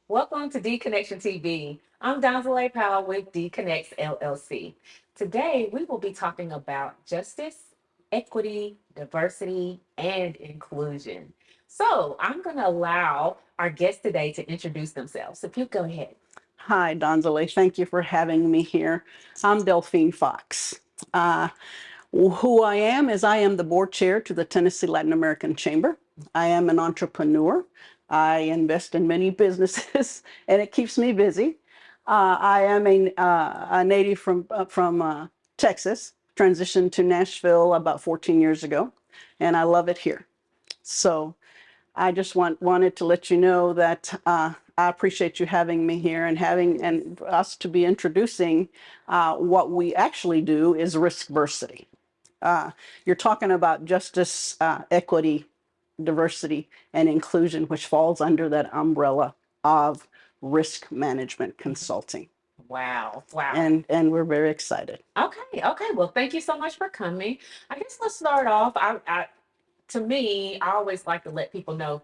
Welcome to D-ConneXion TV. I'm Donzale Powell with D-Connex LLC. Today, we will be talking about justice, equity, diversity, and inclusion. So, I'm going to allow our guests today to introduce themselves. So, if you go ahead. Hi, Donzale. Thank you for having me here. I'm Delphine Fox. Uh, who I am is I am the board chair to the Tennessee Latin American Chamber. I am an entrepreneur. I invest in many businesses, and it keeps me busy. I am a native from Texas, transitioned to Nashville about 14 years ago, and I love it here. So I just wanted to let you know that I appreciate you having me here and having and us to be introducing what we actually do is RISKversity. You're talking about justice, equity, diversity, and inclusion, which falls under that umbrella of risk management consulting. Wow. Wow. And we're very excited. Okay. Well, thank you so much for coming. I guess let's start off. To me, I always like to let people know,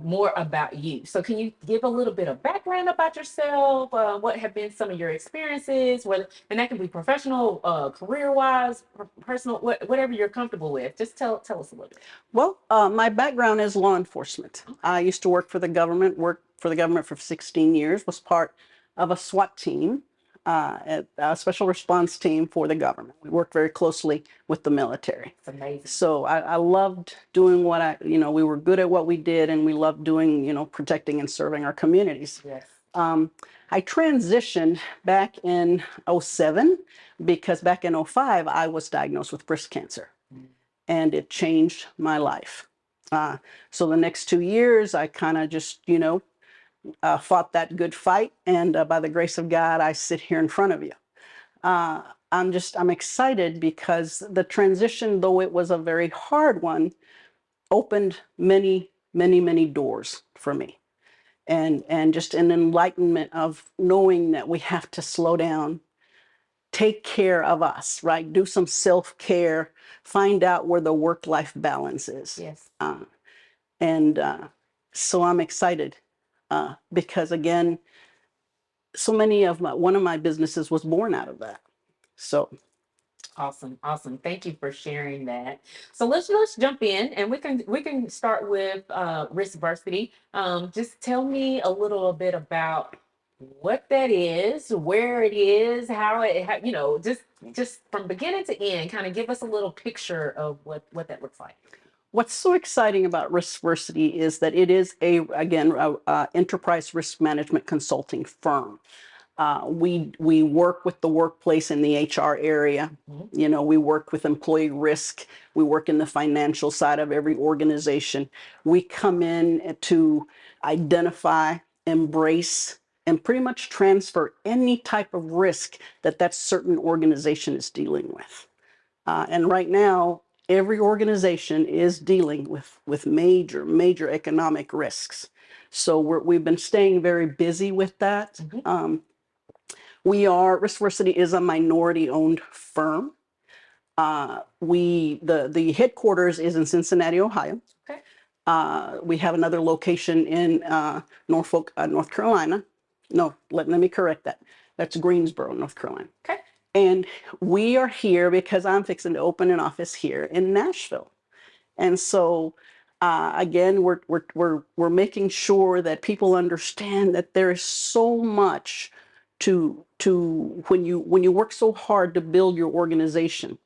more about you. So, can you give a little bit of background about yourself? What have been some of your experiences? Whether, and that can be professional, career-wise, personal, whatever you're comfortable with. Just tell us a little bit. Well, my background is law enforcement. I used to worked for the government for 16 years, was part of a SWAT team, a special response team for the government. We worked very closely with the military. It's amazing. So I loved doing we were good at what we did, and we loved doing, protecting and serving our communities. Yes. I transitioned back in '07 because back in '05 I was diagnosed with breast cancer, and it changed my life. So the next 2 years, I kind of just, fought that good fight. And by the grace of God, I sit here in front of you. I'm excited because the transition, though it was a very hard one, opened many, many, many doors for me. And just an enlightenment of knowing that we have to slow down, take care of us, right? Do some self-care, find out where the work-life balance is. Yes. And so I'm excited because again, one of my businesses was born out of that. So Awesome. Thank you for sharing that. So let's jump in, and we can start with RISKversity. Just tell me a little bit about what that is, where it is, just from beginning to end, kind of give us a little picture of what that looks like. what's so exciting about RISKversity is that it is a enterprise risk management consulting firm. We work with the workplace in the HR area. We work with employee risk. We work in the financial side of every organization. We come in to identify, embrace, and pretty much transfer any type of risk that certain organization is dealing with. And right now, every organization is dealing with major economic risks. So we've been staying very busy with that. RISKversity is a minority-owned firm. The headquarters is in Cincinnati, Ohio. Okay. We have another location in Norfolk, North Carolina. No, let me correct that. That's Greensboro, North Carolina. Okay. And we are here because I'm fixing to open an office here in Nashville. And so again, we're making sure that people understand that there is so much to when you work so hard to build your organization,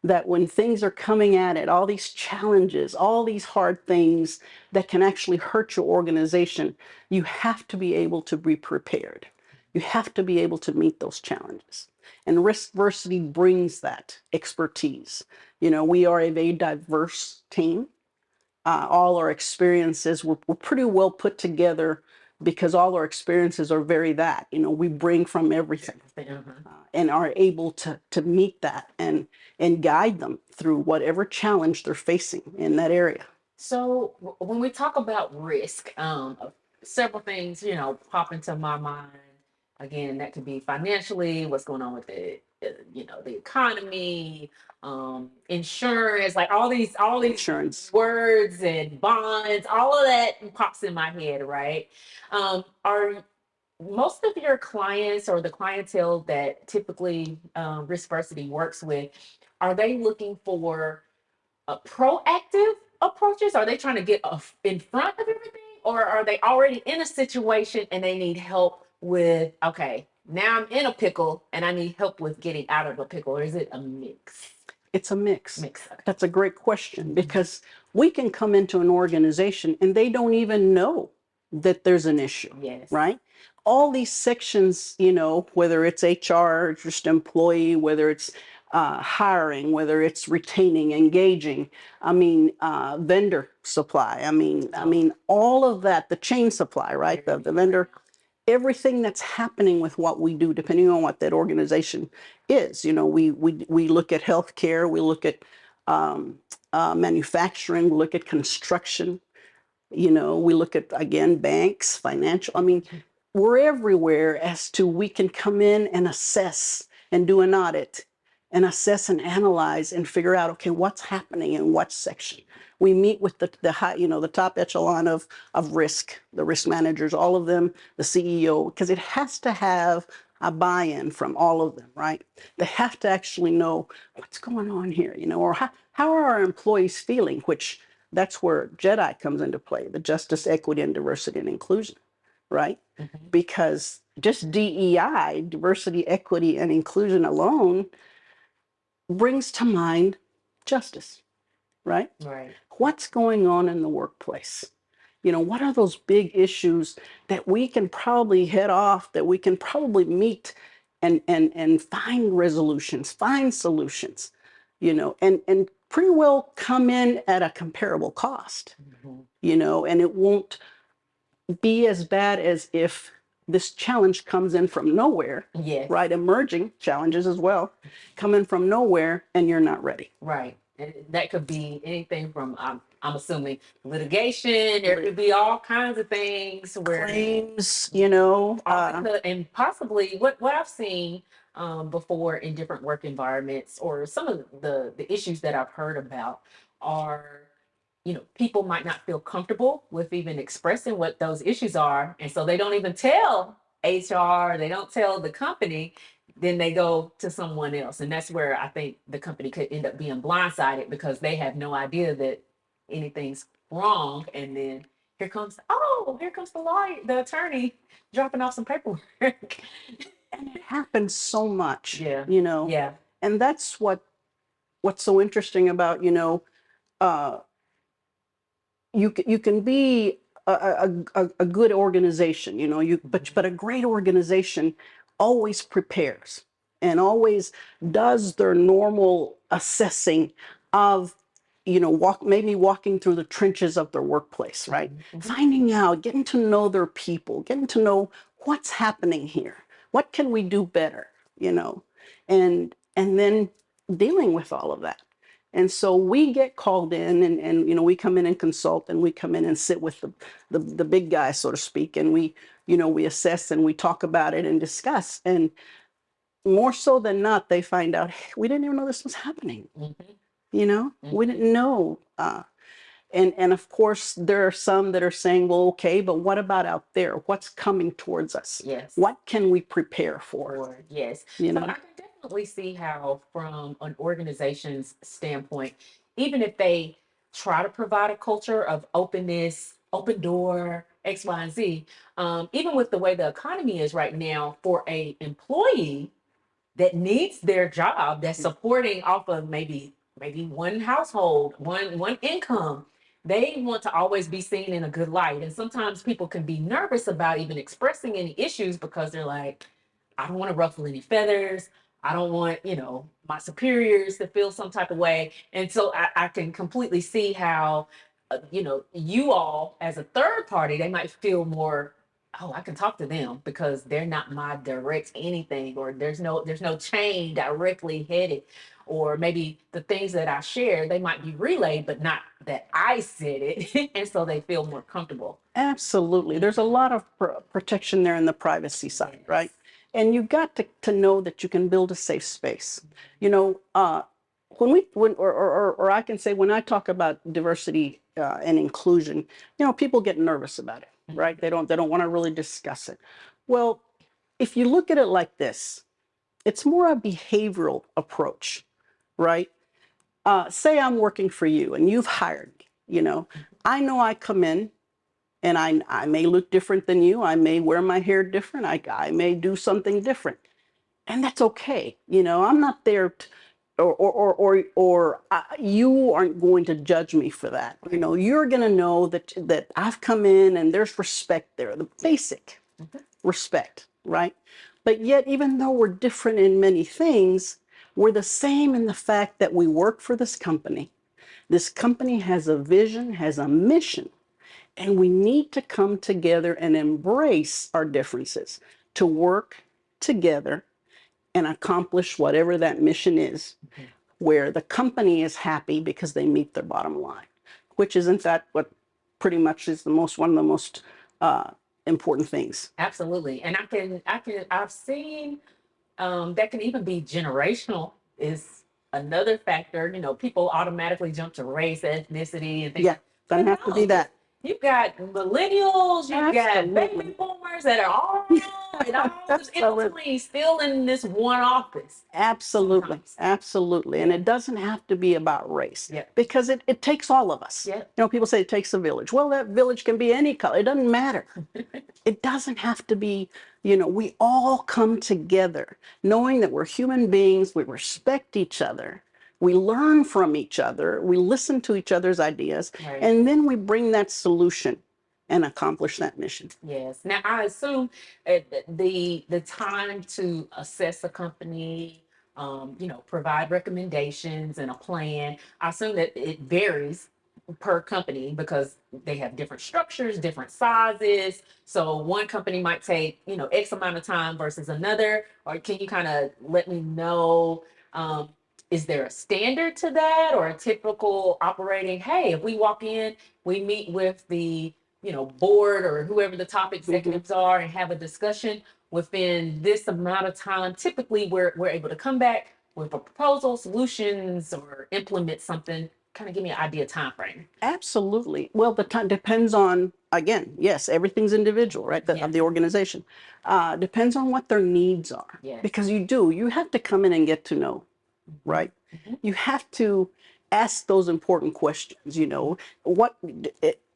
that when things are coming at it, all these challenges, all these hard things that can actually hurt your organization, you have to be able to be prepared. You have to be able to meet those challenges. And RISKversity brings that expertise. We are a very diverse team. All our experiences were pretty well put together because all our experiences are we bring from everything and are able to meet that and guide them through whatever challenge they're facing in that area. So when we talk about risk, several things, pop into my mind. Again, that could be financially, what's going on with the the economy, insurance, like all these Insurance. words and bonds, all of that pops in my head, right? Are most of your clients or the clientele that typically RISKversity works with, are they looking for proactive approaches? Are they trying to get in front of everything, or are they already in a situation and they need help with, okay, now I'm in a pickle and I need help with getting out of a pickle? Or is it a mix? It's a mix. Okay. That's a great question, because we can come into an organization and they don't even know that there's an issue. Yes. Right? All these sections, whether it's HR, just employee, whether it's hiring, whether it's retaining, engaging, vendor supply. All of that, the chain supply, right? The vendor, everything that's happening with what we do, depending on what that organization is. We look at healthcare, we look at manufacturing, we look at construction, we look at, again, banks, financial. We're everywhere as to we can come in and assess and do an audit and assess and analyze and figure out, okay, what's happening in what section. We meet with the high, the top echelon of risk, the risk managers, all of them, the CEO, because it has to have a buy-in from all of them, right? They have to actually know what's going on here, or how are our employees feeling, which that's where JEDI comes into play, the justice, equity, and diversity and inclusion, right? Mm-hmm. Because just DEI, diversity, equity, and inclusion alone, brings to mind justice, right? Right. What's going on in the workplace? What are those big issues that we can probably head off, that we can probably meet and find resolutions, find solutions, and pretty well come in at a comparable cost, and it won't be as bad as if this challenge comes in from nowhere. Yes. Right? Emerging challenges as well, coming from nowhere, and you're not ready. Right. And that could be anything from, I'm assuming, litigation. There could be all kinds of things where Claims, and possibly what I've seen before in different work environments, or some of the issues that I've heard about are, people might not feel comfortable with even expressing what those issues are, and so they don't even tell HR, they don't tell the company, then they go to someone else. And that's where I think the company could end up being blindsided, because they have no idea that anything's wrong. And then here comes the lawyer, the attorney, dropping off some paperwork. And it happens so much. Yeah. Yeah. And that's what's so interesting about, you can be a good organization, but a great organization always prepares and always does their normal assessing of, maybe walking through the trenches of their workplace, right? Mm-hmm. Finding out, getting to know their people, getting to know what's happening here, what can we do better, and then dealing with all of that. And so we get called in, and we come in and consult, and we come in and sit with the big guy, so to speak, and we assess and we talk about it and discuss. And more so than not, they find out, hey, we didn't even know this was happening. Mm-hmm. We didn't know. And of course, there are some that are saying, well, okay, but what about out there? What's coming towards us? Yes. What can we prepare for? Yes. So I can definitely see how, from an organization's standpoint, even if they try to provide a culture of openness, open door, X, Y, and Z, even with the way the economy is right now, for a employee that needs their job, that's supporting off of maybe one household, one income, they want to always be seen in a good light. And sometimes people can be nervous about even expressing any issues, because they're like, I don't want to ruffle any feathers. I don't want, my superiors to feel some type of way. And so I can completely see how, you all as a third party, they might feel more, oh, I can talk to them because they're not my direct anything, or there's no chain directly headed, or maybe the things that I share, they might be relayed, but not that I said it. And so they feel more comfortable. Absolutely. There's a lot of protection there in the privacy side, Yes. right? And you got to know that you can build a safe space. You know, or I can say when I talk about diversity and inclusion, you know, people get nervous about it, right? They don't want to really discuss it. Well, if you look at it like this, it's more a behavioral approach, right? Say I'm working for you and you've hired me, you know I come in and I may look different than you. I may wear my hair different. I may do something different. And that's okay. You know, I'm not there to, you aren't going to judge me for that. You know, you're going to know that I've come in and there's respect there, the basic respect, right? But yet, even though we're different in many things, we're the same in the fact that we work for this company. This company has a vision, has a mission, and we need to come together and embrace our differences to work together and accomplish whatever that mission is, where the company is happy because they meet their bottom line, which isn't that what pretty much is one of the most important things. Absolutely. And I've seen that can even be generational is another factor. You know, people automatically jump to race, ethnicity, and things. Yeah, doesn't have to be that. You've got millennials, you've got baby boomers that are all and all in between, still in this one office. Absolutely, sometimes. Absolutely. And it doesn't have to be about race because it takes all of us. You know, people say it takes a village. Well, that village can be any color. It doesn't matter. It doesn't have to be, you know, we all come together knowing that we're human beings, we respect each other. We learn from each other, we listen to each other's ideas, and then we bring that solution and accomplish that mission. Yes. Now, I assume the time to assess a company, you know, provide recommendations and a plan, I assume that it varies per company because they have different structures, different sizes. So one company might take, you know, X amount of time versus another. Or can you kind of let me know? Is there a standard to that or a typical operating? Hey, if we walk in, we meet with the, you know, board or whoever the top executives are and have a discussion within this amount of time. Typically, we're able to come back with a proposal, solutions, or implement something. Kind of give me an idea of time frame. Absolutely. Well, the time depends on, again, yes, everything's individual, right? Of the organization. Depends on what their needs are. Because you have to come in and get to know, right? You have to ask those important questions, you know,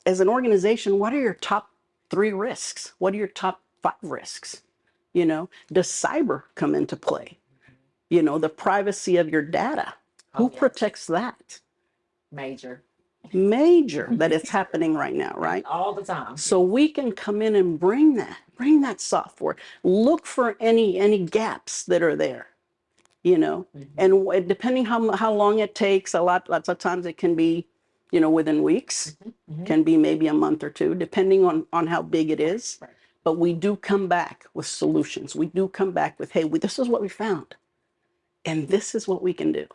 as an organization, what are your top 3 risks? What are your top 5 risks? You know, does cyber come into play? You know, the privacy of your data. Who protects that? Major that it's happening right now, right? All the time. So we can come in and bring that software. Look for any gaps that are there, you know, and depending how long it takes, lots of times it can be, you know, within weeks, can be maybe a month or 2, depending on how big it is. But we do come back with solutions. We do come back with, hey, this is what we found, and this is what we can do.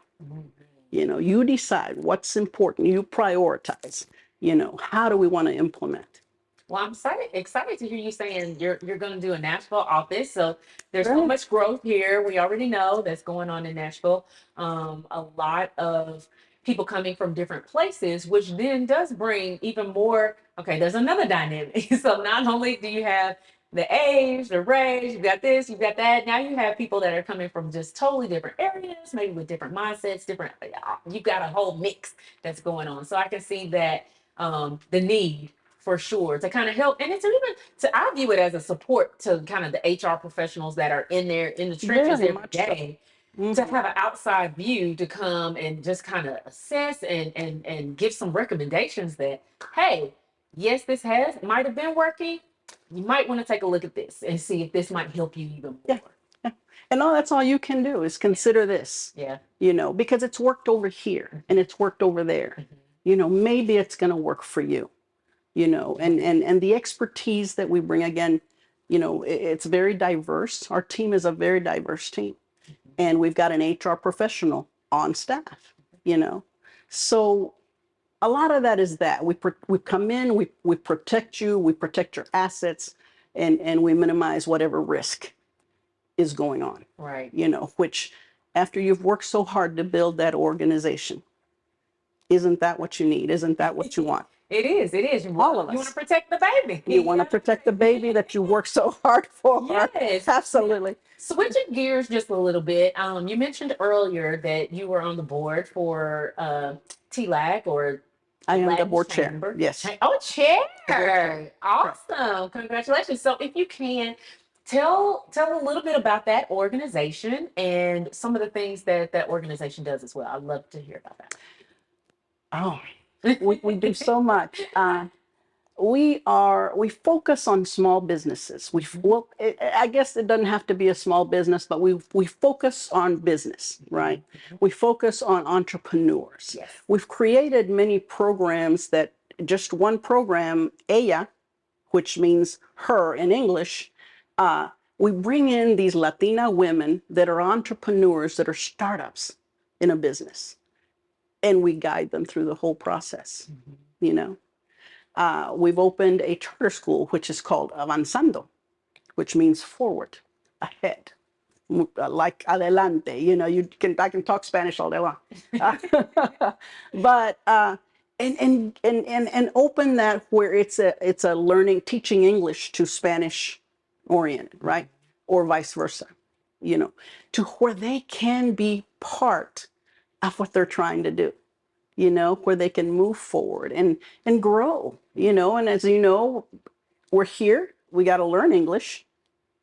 You know, you decide what's important, you prioritize, you know, how do we want to implement? Well, I'm excited to hear you saying you're going to do a Nashville office. So there's so much growth here. We already know that's going on in Nashville. A lot of people coming from different places, which then does bring even more. Okay, there's another dynamic. So not only do you have the age, the race, you've got this, you've got that. Now you have people that are coming from just totally different areas, maybe with different mindsets, you've got a whole mix that's going on. So I can see that the need for sure to kind of help. And it's even I view it as a support to kind of the HR professionals that are in there in the trenches every day. To have an outside view to come and just kind of assess and give some recommendations that, hey, yes, this might have been working. You might want to take a look at this and see if this might help you even more. And that's all you can do is consider this. You know, because it's worked over here and it's worked over there. You know, maybe it's going to work for you. You know, and the expertise that we bring, again, you know, it's very diverse. Our team is a very diverse team. And we've got an HR professional on staff, you know. So a lot of that is that we come in, we protect you, we protect your assets, and we minimize whatever risk is going on, Right. which after you've worked so hard to build that organization, isn't that what you need? Isn't that what you want? It is. It is. All of You want to us. protect the baby. You want to protect the baby that you work so hard for. Yes. Absolutely. Switching gears just a little bit. You mentioned earlier that you were on the board for TLAC or I am the Latin board chair. Chamber. Yes. Oh, chair. chair. Awesome. Congratulations. So if you can tell a little bit about that organization and some of the things that that organization does as well. I'd love to hear about that. Oh, we do so much. We focus on small businesses. I guess it doesn't have to be a small business, but we focus on business, right? We focus on entrepreneurs. Yes. We've created many programs that just one program, ella, which means her in English, we bring in these Latina women that are entrepreneurs, that are startups in a business, and we guide them through the whole process, We've opened a charter school, which is called Avanzando, which means forward, ahead, like adelante. I can talk Spanish all day long, but and open that where it's a learning, teaching English to Spanish oriented, right, or vice versa, to where they can be part of what they're trying to do. Where they can move forward and grow, and as you know, we're here, we got to learn English,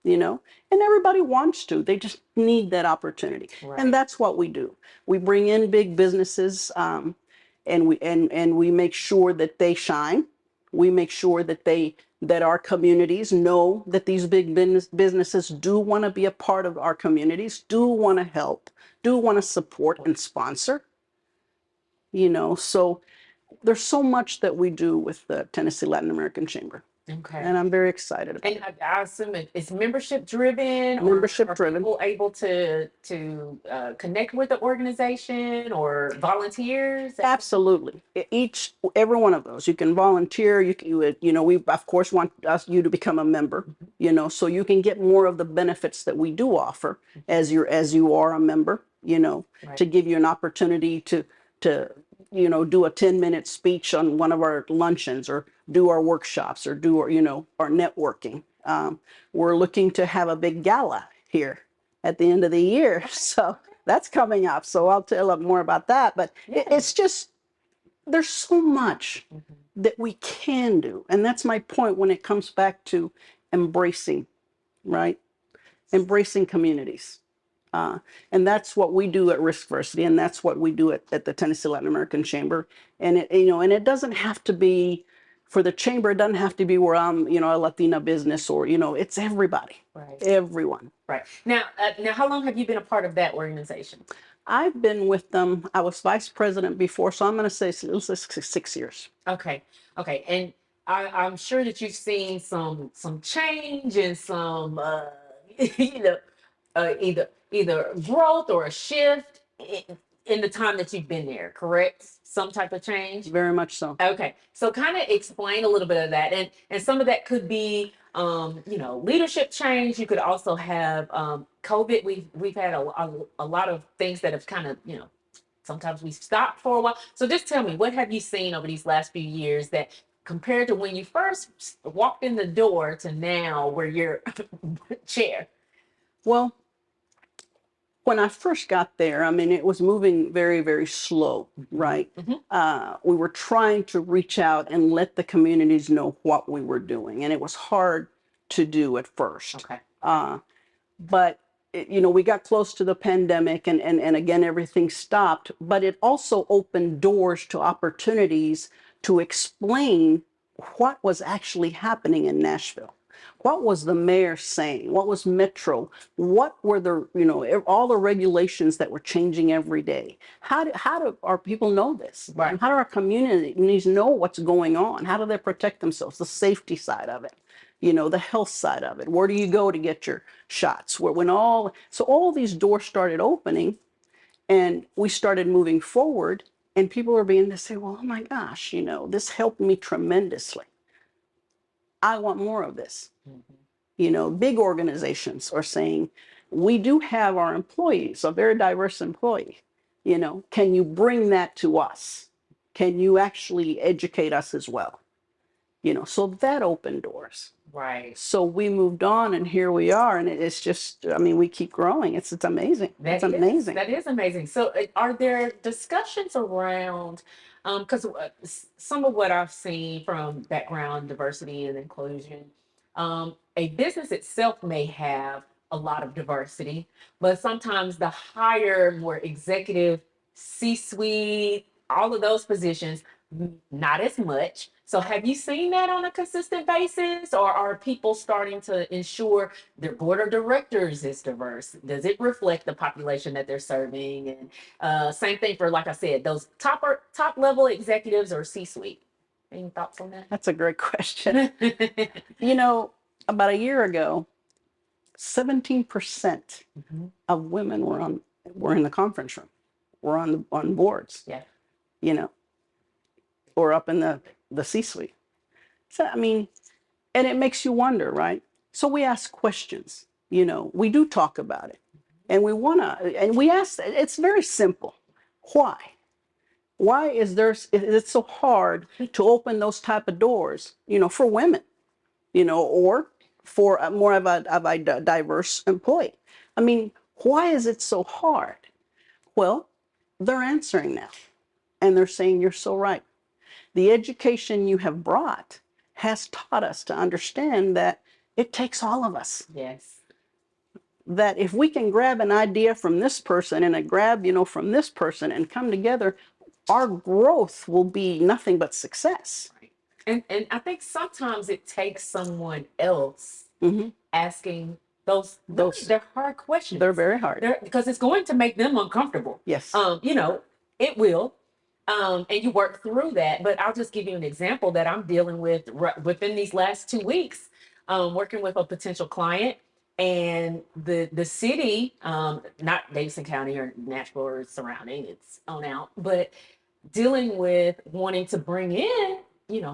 and everybody wants to, they just need that opportunity. Right. And that's what we do. We bring in big businesses, and we make sure that they shine. We make sure that our communities know that these big businesses do want to be a part of our communities, do want to help, do want to support and sponsor. So there's so much that we do with the Tennessee Latin American Chamber. Okay. And I'm very excited about And it. I assume it's membership driven. Membership or driven. People able to connect with the organization or volunteers? Absolutely. Every one of those, you can volunteer. We of course want you to become a member. So you can get more of the benefits that we do offer as you are a member. Right. To give you an opportunity to do a 10-minute speech on one of our luncheons, or do our workshops, or do our networking. We're looking to have a big gala here at the end of the year. Okay. So that's coming up. So I'll tell you more about that. But it's just, there's so much that we can do. And that's my point when it comes back to embracing, right? Embracing communities. And that's what we do at RISKversity, and that's what we do at the Tennessee Latin American Chamber. And it doesn't have to be for the chamber. It doesn't have to be where I'm, a Latina business, or it's everybody, Right. everyone. Right. Now, how long have you been a part of that organization? I've been with them. I was vice president before, so I'm going to say it was 6 years. Okay. And I'm sure that you've seen some change and some either growth or a shift in the time that you've been there, correct? Some type of change? Very much so. Okay. So kind of explain a little bit of that. And some of that could be leadership change. You could also have COVID. We've had a lot of things that have kind of, sometimes we stopped for a while. So just tell me, what have you seen over these last few years that compared to when you first walked in the door to now where you're chair? Well, when I first got there, it was moving very, very slow, right? We were trying to reach out and let the communities know what we were doing, and it was hard to do at first. Okay. But we got close to the pandemic, and again, everything stopped, but it also opened doors to opportunities to explain what was actually happening in Nashville. What was the mayor saying? What was Metro? What were the, all the regulations that were changing every day? How do our people know this? Right. How do our communities know what's going on? How do they protect themselves? The safety side of it, the health side of it. Where do you go to get your shots? So all these doors started opening, and we started moving forward, and people were beginning to say, well, oh my gosh, this helped me tremendously. I want more of this. Big organizations are saying, we do have our employees, a very diverse employee. Can you bring that to us? Can you actually educate us as well? So that opened doors. Right. So we moved on, and here we are, and it's just, I mean, we keep growing. It's amazing. It's amazing. That is amazing. So, are there discussions around? Because some of what I've seen from background diversity and inclusion, a business itself may have a lot of diversity, but sometimes the higher, more executive, C-suite, all of those positions, not as much. So, have you seen that on a consistent basis, or are people starting to ensure their board of directors is diverse? Does it reflect the population that they're serving? And same thing for, like I said, those top level executives or C-suite. Any thoughts on that? That's a great question. About a year ago, 17% Mhm. of women were in the conference room, were on boards. Yeah. Or up in the C-suite. So I mean, and it makes you wonder, right? So we ask questions. We do talk about it, and we ask. It's very simple. Why? Why is it so hard to open those type of doors? For women, or for more of a diverse employee. I mean, why is it so hard? Well, they're answering now, and they're saying you're so right. The education you have brought has taught us to understand that it takes all of us. Yes. That if we can grab an idea from this person and a grab, from this person and come together, our growth will be nothing but success. Right. And I think sometimes it takes someone else Mm-hmm. asking they're hard questions. They're very hard. Because it's going to make them uncomfortable. Yes. It will. And you work through that. But I'll just give you an example that I'm dealing with within these last 2 weeks, working with a potential client, and the city, not Davidson County or Nashville or surrounding, it's on out, but dealing with wanting to bring in,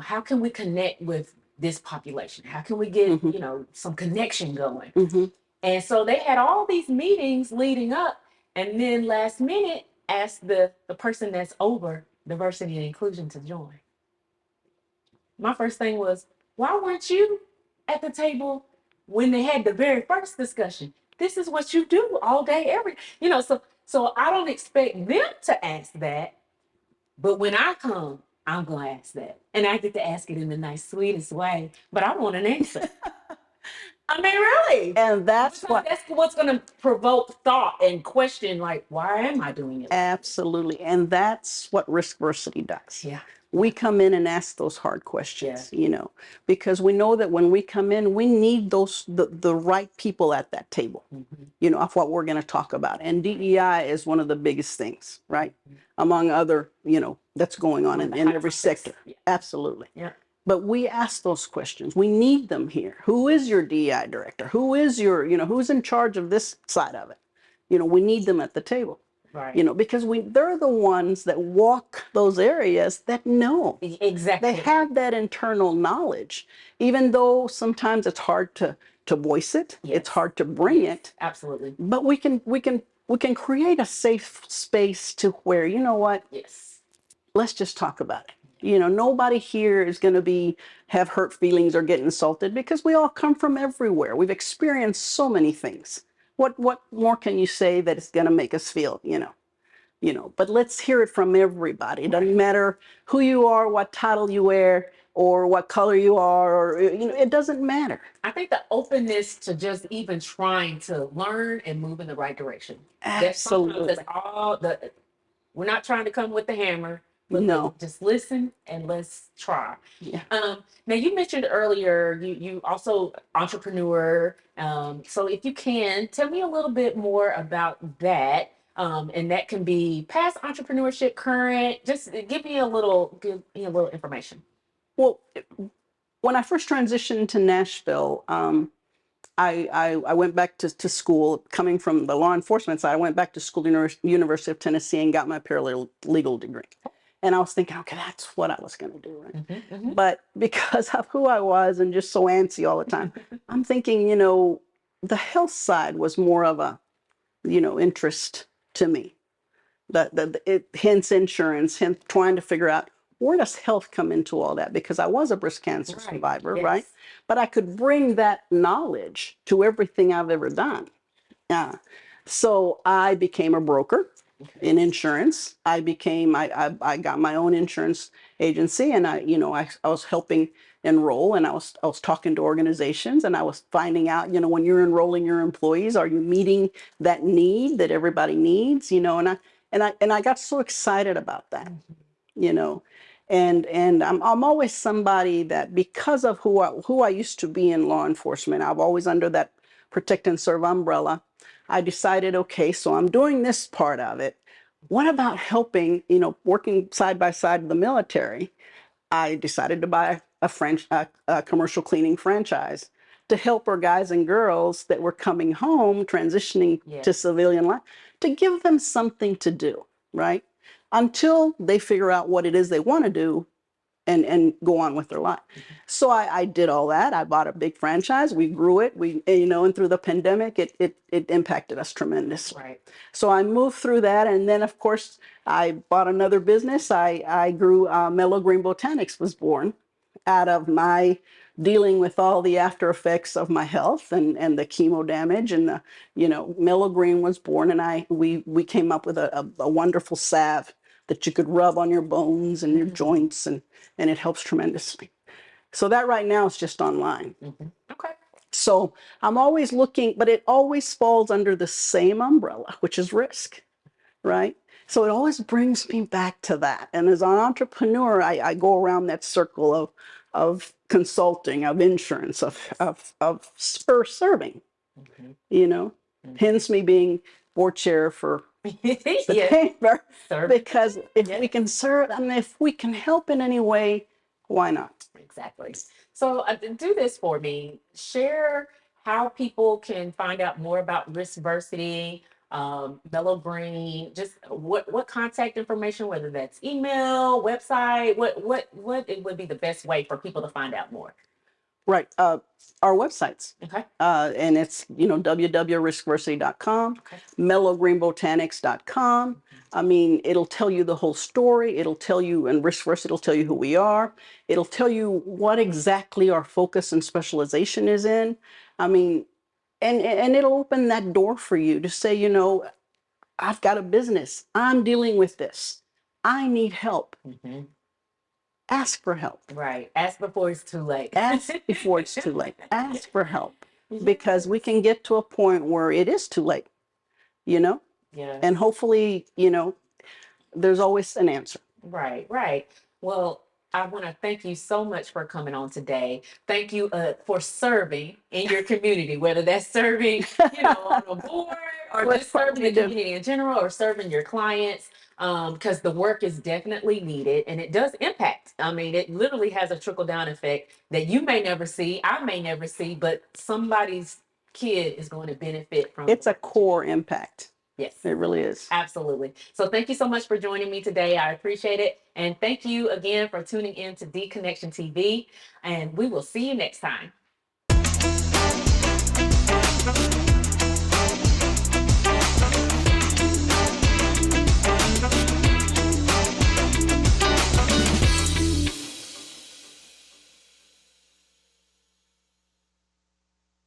how can we connect with this population? How can we get, Mhm. Some connection going? Mm-hmm. And so they had all these meetings leading up, and then last minute asked the person that's over diversity and inclusion to join. My first thing was, why weren't you at the table when they had the very first discussion? This is what you do all day, so I don't expect them to ask that, but when I come, I'm gonna ask that. And I get to ask it in the nice, sweetest way, but I want an answer. I mean, really. And that's what's going to provoke thought and question, like, why am I doing it? Absolutely. And that's what RISKversity does. Yeah. We come in and ask those hard questions, because we know that when we come in, we need the right people at that table, of what we're going to talk about. And DEI is one of the biggest things, right? Among other, that's going on in every sector. Yeah. Absolutely. Yeah. But we ask those questions. We need them here. Who is your DEI director? Who is who's in charge of this side of it? We need them at the table. Right. Because they're the ones that walk those areas that know. Exactly. They have that internal knowledge, even though sometimes it's hard to voice it. Yes. It's hard to bring it. Absolutely. But we can create a safe space to where, yes, let's just talk about it. Nobody here is going to have hurt feelings or get insulted, because we all come from everywhere. We've experienced so many things. What more can you say that is going to make us feel, but let's hear it from everybody. It doesn't matter who you are, what title you wear, or what color you are, or, it doesn't matter. I think the openness to just even trying to learn and move in the right direction. Absolutely. We're not trying to come with the hammer. No. Just listen and let's try. Yeah. Now you mentioned earlier you also entrepreneur. So if you can tell me a little bit more about that. And that can be past entrepreneurship, current. Just give me a little information. Well, when I first transitioned to Nashville, I went back to school. Coming from the law enforcement side, I went back to school, University of Tennessee, and got my paralegal degree. And I was thinking, okay, that's what I was going to do, right? Mm-hmm, mm-hmm. But because of who I was and just so antsy all the time, I'm thinking, the health side was more of a, interest to me. Hence insurance, hence trying to figure out where does health come into all that? Because I was a breast cancer Right. survivor, right? Yes. But I could bring that knowledge to everything I've ever done. Yeah. So I became a broker in insurance. I got my own insurance agency, and I was helping enroll, and I was talking to organizations, and I was finding out, when you're enrolling your employees, are you meeting that need that everybody needs? And I got so excited about that, you know. And I'm always somebody that, because of who I used to be in law enforcement, I've always under that protect and serve umbrella. I decided, okay, so I'm doing this part of it. What about helping, working side by side with the military? I decided to buy a commercial cleaning franchise to help our guys and girls that were coming home, transitioning to Yes. civilian life, to give them something to do, right? Until they figure out what it is they want to do and go on with their life. So I did all that. I bought a big franchise. We grew it. And through the pandemic, it impacted us tremendously. Right. So I moved through that, and then of course I bought another business. I grew. Mellow Green Botanics was born out of my dealing with all the after effects of my health and the chemo damage, and Mellow Green was born, and we came up with a wonderful salve that you could rub on your bones and your joints, and it helps tremendously. So that right now is just online. Okay. So I'm always looking, but it always falls under the same umbrella, which is risk, right? So it always brings me back to that. And as an entrepreneur, I go around that circle of consulting, of insurance, of serving, hence me being board chair for the Yes. chamber, Serve. because if Yes. we can serve, I mean, if we can help in any way, why not? Exactly. So do this for me. Share how people can find out more about RISKversity, Mellow Green, just what contact information, whether that's email, website, what it would be the best way for people to find out more. Right. Our websites. Okay. And it's, www.riskversity.com, Okay. mellowgreenbotanics.com. I mean, it'll tell you the whole story. It'll tell you, and RiskVersity will tell you who we are. It'll tell you what exactly our focus and specialization is in. I mean, and it'll open that door for you to say, I've got a business. I'm dealing with this. I need help. Ask for help. Right. Ask before it's too late. Ask before it's too late. Ask for help, because we can get to a point where it is too late, Yeah. and hopefully, there's always an answer. Right, right. Well, I want to thank you so much for coming on today. Thank you for serving in your community, whether that's serving, on a board, or That's just what serving we the do. community in general, or serving your clients, because the work is definitely needed and it does impact. I mean, it literally has a trickle down effect that you may never see, I may never see, but somebody's kid is going to benefit from. It's a core impact. Yes. It really is. Absolutely. So thank you so much for joining me today. I appreciate it. And thank you again for tuning in to D-ConneXion TV. And we will see you next time.